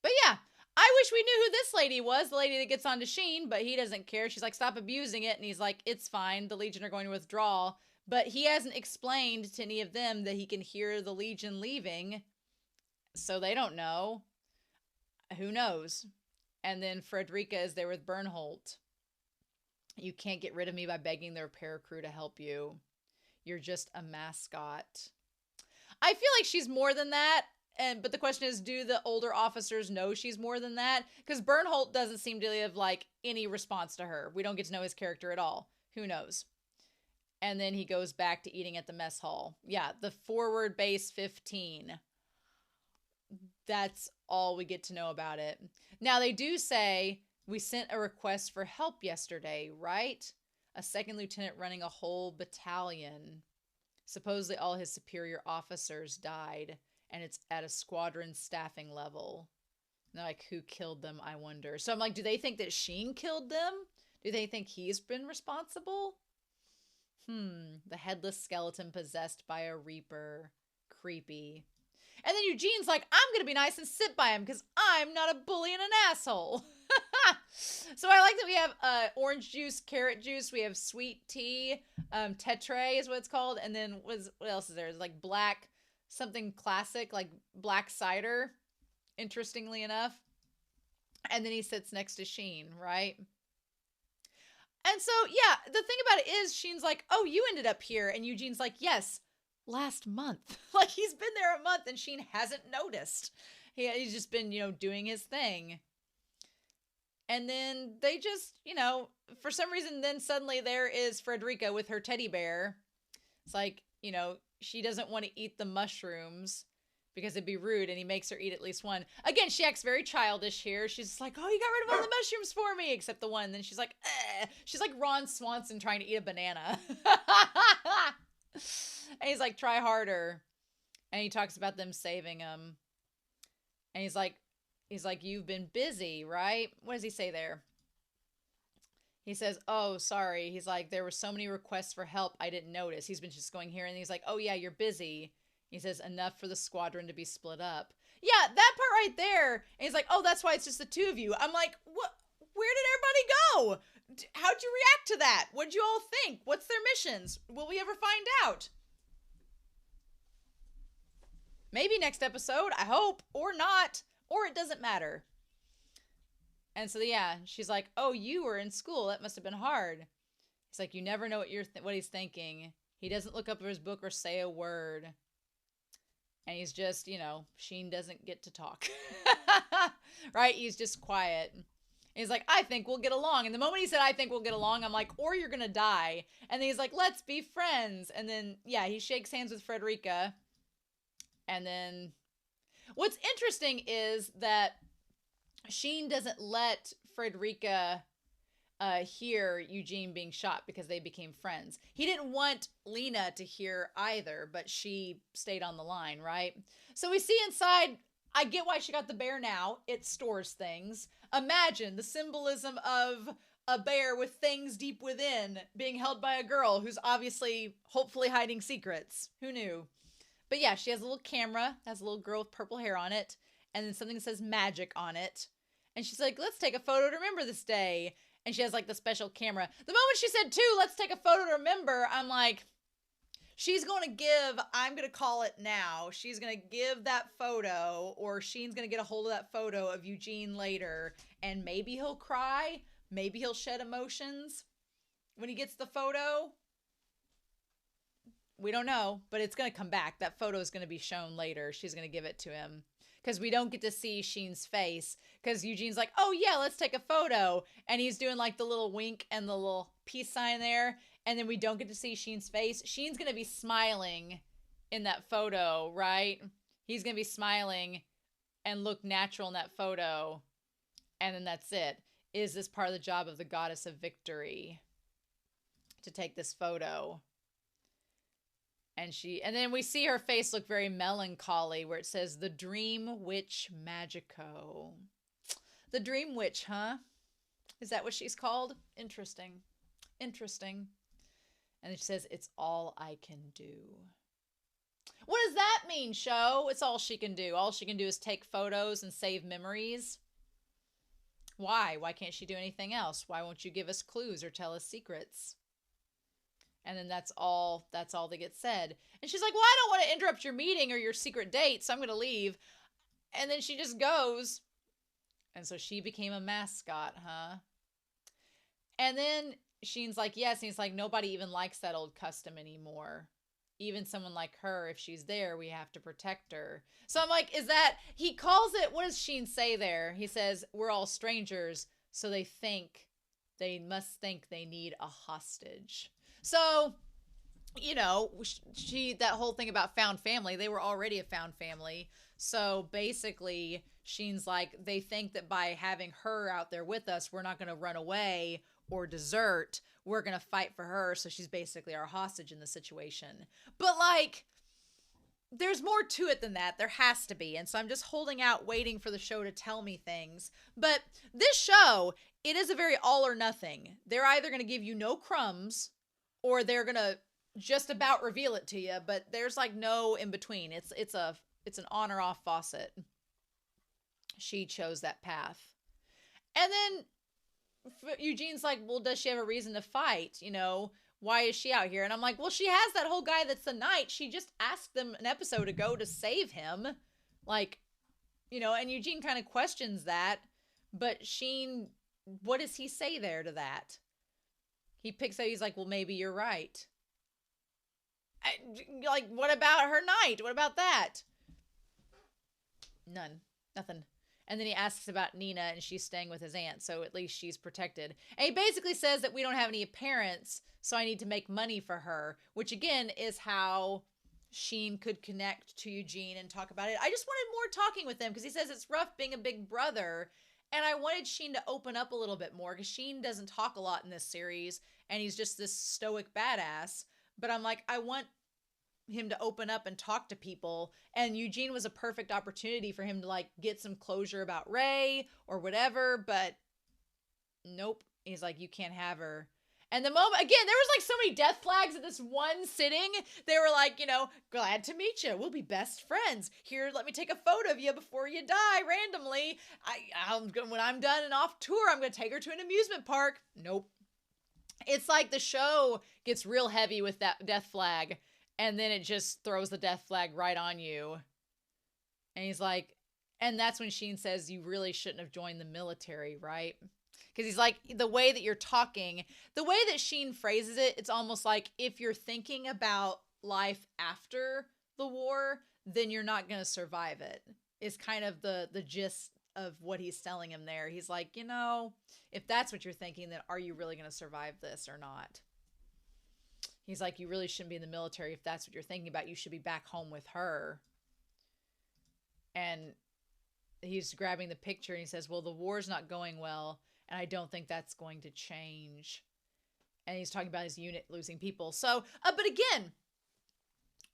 But yeah, I wish we knew who this lady was, the lady that gets onto Shin, but he doesn't care. She's like, stop abusing it. And he's like, it's fine. The Legion are going to withdraw. But he hasn't explained to any of them that he can hear the Legion leaving. So they don't know. Who knows? And then Frederica is there with Bernholt. You can't get rid of me by begging their paracrew to help you. You're just a mascot. I feel like she's more than that. But the question is, do the older officers know she's more than that? Because Bernholt doesn't seem to have any response to her. We don't get to know his character at all. Who knows? And then he goes back to eating at the mess hall. Yeah, the forward base 15. That's all we get to know about it. Now, they do say, we sent a request for help yesterday, right? A second lieutenant running a whole battalion. Supposedly all his superior officers died. And it's at a squadron staffing level. And they're like, who killed them, I wonder? So I'm like, do they think that Shin killed them? Do they think he's been responsible? The headless skeleton possessed by a Reaper. Creepy. And then Eugene's like, I'm going to be nice and sit by him because I'm not a bully and an asshole. So I like that we have orange juice, carrot juice. We have sweet tea. Tetre is what it's called. And then what else is there? It's like black... something classic, like black cider, interestingly enough. And then he sits next to Shin, right? And so, yeah, the thing about it is, Shin's like, oh, you ended up here. And Eugene's like, yes, last month. Like, he's been there a month and Shin hasn't noticed. He's just been, doing his thing. And then they just, for some reason, then suddenly there is Frederica with her teddy bear. It's like, she doesn't want to eat the mushrooms because it'd be rude, and he makes her eat at least one. Again, she acts very childish here. She's like, oh, you got rid of all the mushrooms for me, except the one. And then she's like, eh. She's like Ron Swanson trying to eat a banana. And he's like, try harder. And he talks about them saving him. And he's like, you've been busy, right? What does he say there? He says, oh, sorry. He's like, there were so many requests for help, I didn't notice. He's been just going here. And he's like, oh, yeah, you're busy. He says, enough for the squadron to be split up. Yeah, that part right there. And he's like, oh, that's why it's just the two of you. I'm like, what? Where did everybody go? How'd you react to that? What'd you all think? What's their missions? Will we ever find out? Maybe next episode, I hope. Or not. Or it doesn't matter. And so, yeah, she's like, oh, you were in school. That must have been hard. It's like, you never know what he's thinking. He doesn't look up his book or say a word. And he's just, Shin doesn't get to talk. Right? He's just quiet. He's like, I think we'll get along. And the moment he said, I think we'll get along, I'm like, or you're going to die. And then he's like, let's be friends. And then, yeah, he shakes hands with Frederica. And then what's interesting is that Shin doesn't let Frederica hear Eugene being shot because they became friends. He didn't want Lena to hear either, but she stayed on the line, right? So we see inside, I get why she got the bear now. It stores things. Imagine the symbolism of a bear with things deep within being held by a girl who's obviously, hopefully hiding secrets. Who knew? But yeah, she has a little camera, has a little girl with purple hair on it, and then something that says magic on it. And she's like, let's take a photo to remember this day. And she has like the special camera. The moment she said, too, let's take a photo to remember, I'm like, she's going to give, I'm going to call it now. She's going to give that photo, or Sheen's going to get a hold of that photo of Eugene later. And maybe he'll cry. Maybe he'll shed emotions when he gets the photo. We don't know, but it's going to come back. That photo is going to be shown later. She's going to give it to him. Because we don't get to see Sheen's face. Because Eugene's like, oh yeah, let's take a photo. And he's doing like the little wink and the little peace sign there. And then we don't get to see Sheen's face. Sheen's going to be smiling in that photo, right? He's going to be smiling and look natural in that photo. And then that's it. Is this part of the job of the goddess of victory? To take this photo. And then we see her face look very melancholy, where it says, the Dream Witch Magico. The Dream Witch, huh? Is that what she's called? Interesting. Interesting. And then she says, it's all I can do. What does that mean, show? It's all she can do. All she can do is take photos and save memories. Why? Why can't she do anything else? Why won't you give us clues or tell us secrets? And then that's all that gets said. And she's like, well, I don't want to interrupt your meeting or your secret date, so I'm going to leave. And then she just goes. And so she became a mascot, huh? And then Sheen's like, yes. And he's like, nobody even likes that old custom anymore. Even someone like her, if she's there, we have to protect her. So I'm like, is that, he calls it, what does Sheen say there? He says, we're all strangers, so they must think they need a hostage. So, you know, that whole thing about found family, they were already a found family. So basically, Sheen's like, they think that by having her out there with us, we're not going to run away or desert. We're going to fight for her. So she's basically our hostage in the situation. But like, there's more to it than that. There has to be. And so I'm just holding out, waiting for the show to tell me things. But this show, it is a very all or nothing. They're either going to give you no crumbs, or they're going to just about reveal it to you, but there's like no in between. It's an on or off faucet. She chose that path. And then Eugene's like, well, does she have a reason to fight? You know, why is she out here? And I'm like, well, she has that whole guy that's the knight. She just asked them an episode ago to save him. Like, you know, and Eugene kind of questions that, but Sheen, what does he say there to that? He picks up, he's like, well, maybe you're right. Like, what about her knight? What about that? Nothing. And then he asks about Nina, and she's staying with his aunt, so at least she's protected. And he basically says that we don't have any parents, so I need to make money for her, which again is how Sheen could connect to Eugene and talk about it. I just wanted more talking with him, because he says it's rough being a big brother. And I wanted Sheen to open up a little bit more, because Sheen doesn't talk a lot in this series, and he's just this stoic badass. But I'm like, I want him to open up and talk to people. And Eugene was a perfect opportunity for him to like get some closure about Ray or whatever. But nope. He's like, you can't have her. And the moment, again, there was like so many death flags at this one sitting. They were like, you know, glad to meet you. We'll be best friends. Here, let me take a photo of you before you die randomly. When I'm done and off tour, I'm going to take her to an amusement park. Nope. It's like the show gets real heavy with that death flag, and then it just throws the death flag right on you. And he's like, and that's when Sheen says, you really shouldn't have joined the military, right? Because he's like, the way that you're talking, the way that Sheen phrases it, it's almost like if you're thinking about life after the war, then you're not going to survive it. Is kind of the gist of what he's telling him there. He's like, you know, if that's what you're thinking, then are you really going to survive this or not? He's like, you really shouldn't be in the military if that's what you're thinking about. You should be back home with her. And he's grabbing the picture and he says, well, the war's not going well, and I don't think that's going to change. And he's talking about his unit losing people. So, but again,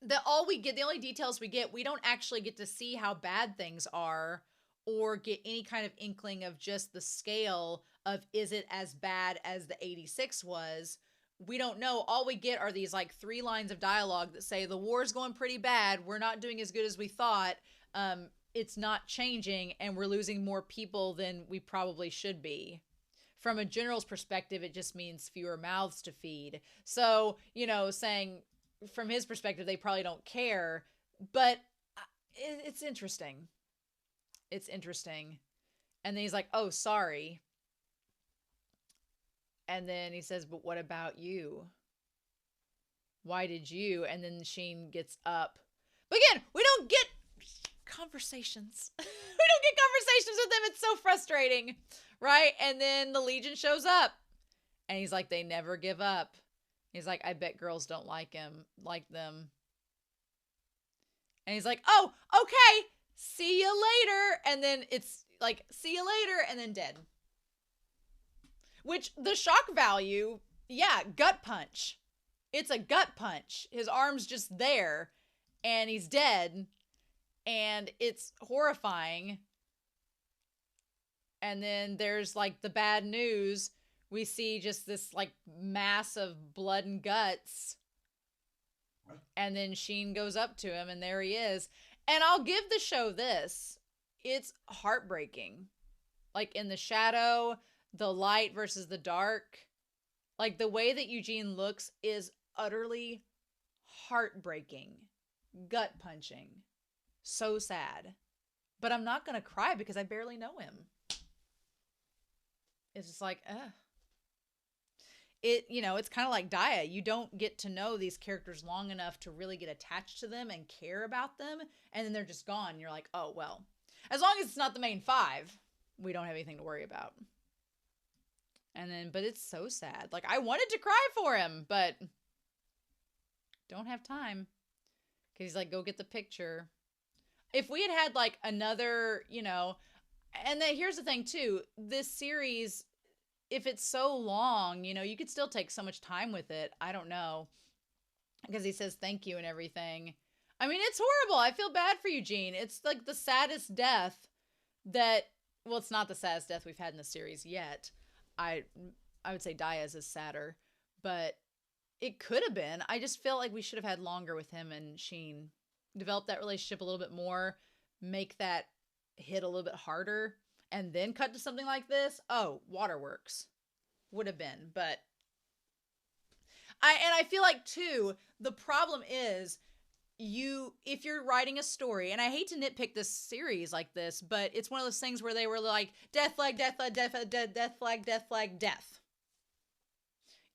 the only details we get, we don't actually get to see how bad things are or get any kind of inkling of just the scale of, is it as bad as the 86 was? We don't know. All we get are these like 3 lines of dialogue that say the war's going pretty bad. We're not doing as good as we thought. It's not changing, and we're losing more people than we probably should be. From a general's perspective, it just means fewer mouths to feed. So, you know, saying from his perspective, they probably don't care, but it's interesting. It's interesting. And then he's like, oh, sorry. And then he says, but what about you? Why did you? And then Shin gets up. But again, we don't get conversations. We don't get conversations with them. It's so frustrating, right? And then the Legion shows up. And he's like, they never give up. He's like, I bet girls don't like them. And he's like, oh, okay. See you later. And then it's like, see you later. And then dead. Which, the shock value, yeah, gut punch. It's a gut punch. His arm's just there, and he's dead, and it's horrifying. And then there's, like, the bad news. We see just this, like, mass of blood and guts. And then Shin goes up to him, and there he is. And I'll give the show this. It's heartbreaking. Like, in the shadow, the light versus the dark, like the way that Eugene looks is utterly heartbreaking, gut punching, so sad. But I'm not gonna cry because I barely know him. It's just like, it's kind of like Daya. You don't get to know these characters long enough to really get attached to them and care about them, and then they're just gone. You're like, oh well, as long as it's not the main 5, we don't have anything to worry about. And then, but it's so sad. Like, I wanted to cry for him, but don't have time. Because he's like, go get the picture. If we had had, like, another, and then here's the thing, too. This series, if it's so long, you could still take so much time with it. I don't know. Because he says thank you and everything. I mean, it's horrible. I feel bad for Eugene. It's, like, the saddest death that, well, it's not the saddest death we've had in the series yet. I would say Daya's is sadder, but it could have been. I just feel like we should have had longer with him and Shin. Develop that relationship a little bit more, make that hit a little bit harder, and then cut to something like this. Oh, Waterworks. Would have been, but I feel like too, the problem is if you're writing a story, and I hate to nitpick this series like this, but it's one of those things where they were like, death flag, death flag, death flag, death flag, death flag, death.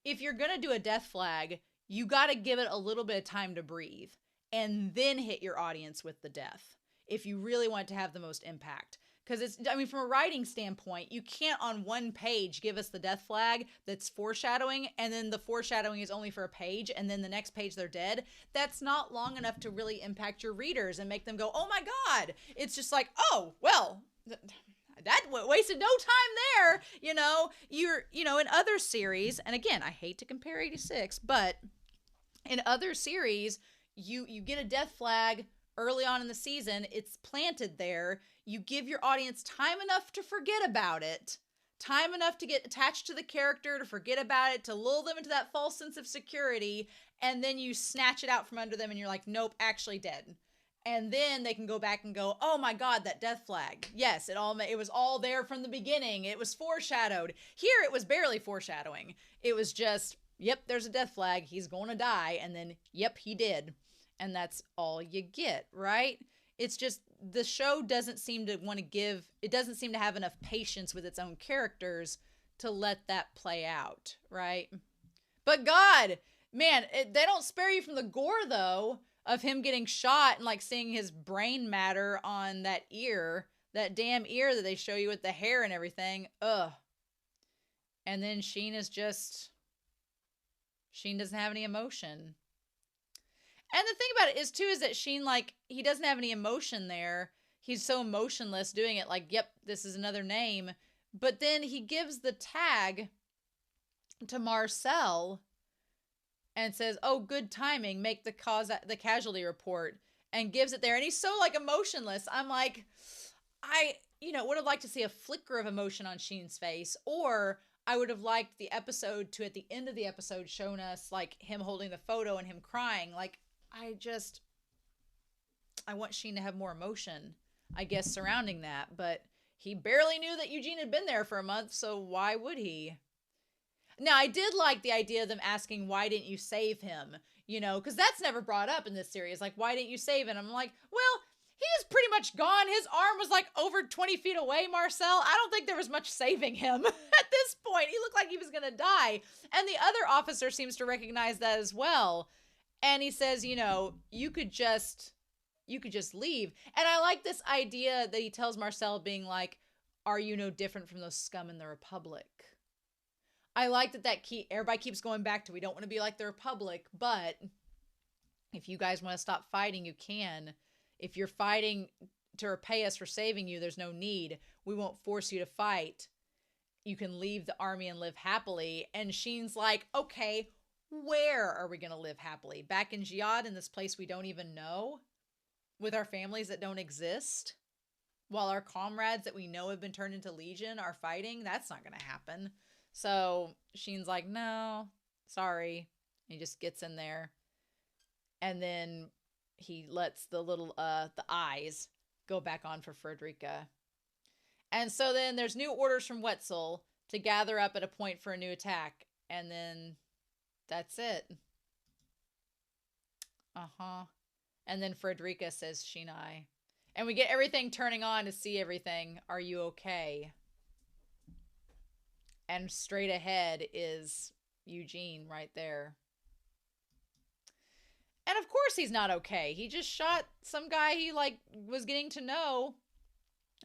If you're going to do a death flag, you got to give it a little bit of time to breathe and then hit your audience with the death if you really want it to have the most impact. Because from a writing standpoint, you can't on one page give us the death flag that's foreshadowing, and then the foreshadowing is only for a page, and then the next page they're dead. That's not long enough to really impact your readers and make them go, oh my God. It's just like, oh, well, that wasted no time there. You're in other series, and again, I hate to compare 86, but in other series, you get a death flag early on in the season, it's planted there. You give your audience time enough to forget about it, time enough to get attached to the character, to forget about it, to lull them into that false sense of security, and then you snatch it out from under them and you're like, nope, actually dead. And then they can go back and go, oh my God, that death flag. Yes, it was all there from the beginning. It was foreshadowed. Here, it was barely foreshadowing. It was just, yep, there's a death flag. He's going to die. And then, yep, he did. And that's all you get, right? It's just the show doesn't seem to want to it doesn't seem to have enough patience with its own characters to let that play out, right? But God, man, they don't spare you from the gore, though, of him getting shot and like seeing his brain matter on that ear That damn ear that they show you with the hair and everything. Ugh. And then Sheen doesn't have any emotion. And the thing about it is, too, is that Sheen, like, he doesn't have any emotion there. He's so emotionless doing it, like, yep, this is another name. But then he gives the tag to Marcel and says, oh, good timing, make the casualty report, and gives it there. And he's so, like, emotionless. I'm like, I would have liked to see a flicker of emotion on Sheen's face, or I would have liked the episode to, at the end of the episode, shown us, like, him holding the photo and him crying. Like, I want Sheen to have more emotion, I guess, surrounding that. But he barely knew that Eugene had been there for a month, so why would he? Now, I did like the idea of them asking, why didn't you save him? You know, because that's never brought up in this series. Like, why didn't you save him? I'm like, well, he is pretty much gone. His arm was like over 20 feet away, Marcel. I don't think there was much saving him at this point. He looked like he was going to die. And the other officer seems to recognize that as well. And he says, you could just leave. And I like this idea that he tells Marcel, being like, are you no different from those scum in the Republic? I like that everybody keeps going back to, we don't want to be like the Republic, but if you guys want to stop fighting, you can. If you're fighting to repay us for saving you, there's no need. We won't force you to fight. You can leave the army and live happily. And Sheen's like, okay, where are we going to live happily? Back in Jihad, in this place we don't even know? With our families that don't exist? While our comrades that we know have been turned into Legion are fighting? That's not going to happen. So Sheen's like, no, sorry. He just gets in there. And then he lets the little, the eyes go back on for Frederica. And so then there's new orders from Wetzel to gather up at a point for a new attack. And then that's it. And then Frederica says, Shinai. And we get everything turning on to see everything. Are you okay? And straight ahead is Eugene right there. And of course he's not okay. He just shot some guy he, like, was getting to know.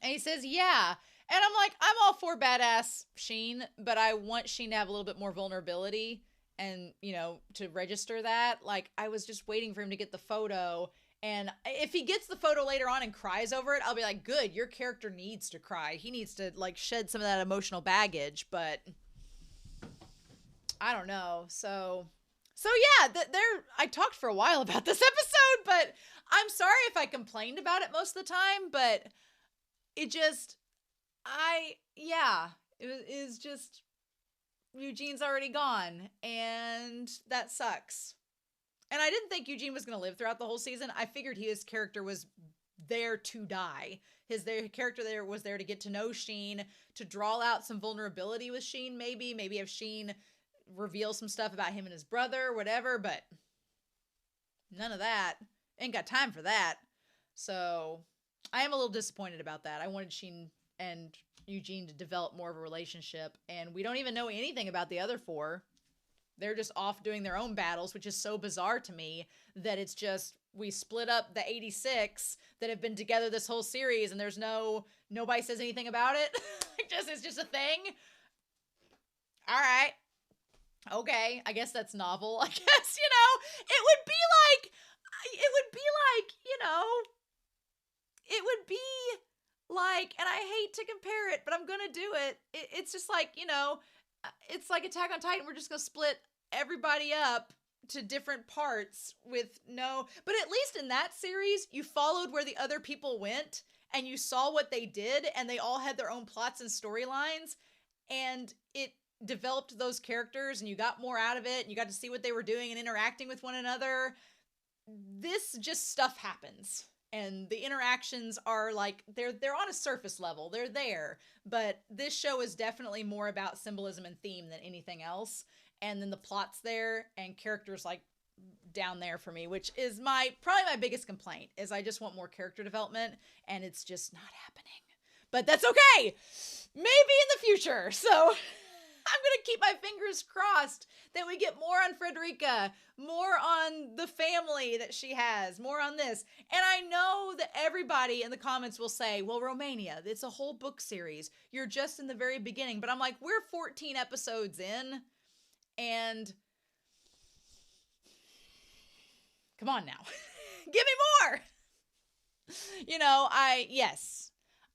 And he says, yeah. And I'm like, I'm all for badass Sheen, but I want Sheen to have a little bit more vulnerability and, to register that. Like, I was just waiting for him to get the photo. And if he gets the photo later on and cries over it, I'll be like, good, your character needs to cry. He needs to, like, shed some of that emotional baggage, but I don't know. So yeah, I talked for a while about this episode, but I'm sorry if I complained about it most of the time, but it is just, Eugene's already gone, and that sucks. And I didn't think Eugene was going to live throughout the whole season. I figured his character was there to die. His character there was there to get to know Sheen, to draw out some vulnerability with Sheen, maybe have Sheen reveal some stuff about him and his brother, whatever, but none of that. Ain't got time for that. So I am a little disappointed about that. I wanted Sheen and Eugene to develop more of a relationship, and we don't even know anything about the other four. They're just off doing their own battles, which is so bizarre to me that it's just, we split up the 86 that have been together this whole series, and there's nobody says anything about it. It's just a thing. All right. Okay. I guess that's novel. I guess, it would be like, and I hate to compare it, but I'm going to do it. It's just like, it's like Attack on Titan. We're just going to split everybody up to different parts but at least in that series, you followed where the other people went and you saw what they did, and they all had their own plots and storylines, and it developed those characters, and you got more out of it, and you got to see what they were doing and interacting with one another. This just stuff happens, and the interactions are like, they're on a surface level. They're there, but this show is definitely more about symbolism and theme than anything else. And then the plot's there and characters like down there for me, which is probably my biggest complaint, is I just want more character development, and it's just not happening. But that's okay. Maybe in the future. So I'm going to keep my fingers crossed that we get more on Frederica, more on the family that she has, more on this. And I know that everybody in the comments will say, well, Romania, it's a whole book series. You're just in the very beginning. But I'm like, we're 14 episodes in, and come on now. Give me more.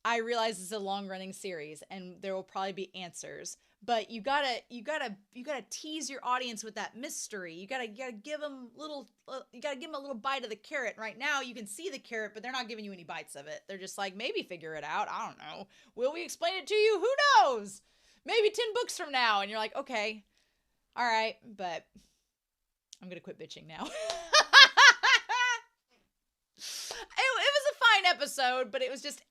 I realize it's a long-running series and there will probably be answers, but you gotta tease your audience with that mystery. You gotta give them a little bite of the carrot. Right now you can see the carrot, but they're not giving you any bites of it. They're just like, maybe figure it out. I don't know. Will we explain it to you? Who knows? Maybe 10 books from now. And you're like, okay, all right, but I'm gonna quit bitching now. It was a fine episode, but it was just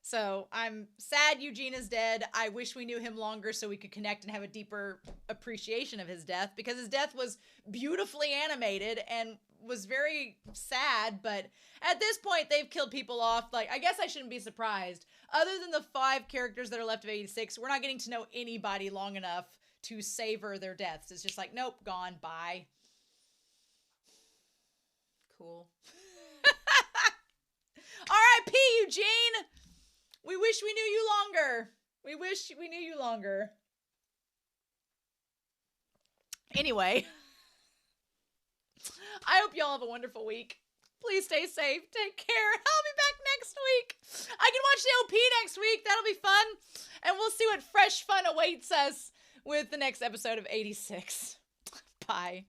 So I'm sad Eugene is dead. I wish we knew him longer so we could connect and have a deeper appreciation of his death, because his death was beautifully animated and was very sad. But at this point, they've killed people off. Like, I guess I shouldn't be surprised. Other than the 5 characters that are left of 86, we're not getting to know anybody long enough to savor their deaths. It's just like, nope, gone, bye. Cool. R.I.P. Eugene. We wish we knew you longer. We wish we knew you longer. Anyway, I hope y'all have a wonderful week. Please stay safe. Take care. I'll be back next week. I can watch the OP next week. That'll be fun. And we'll see what fresh fun awaits us with the next episode of 86. Bye.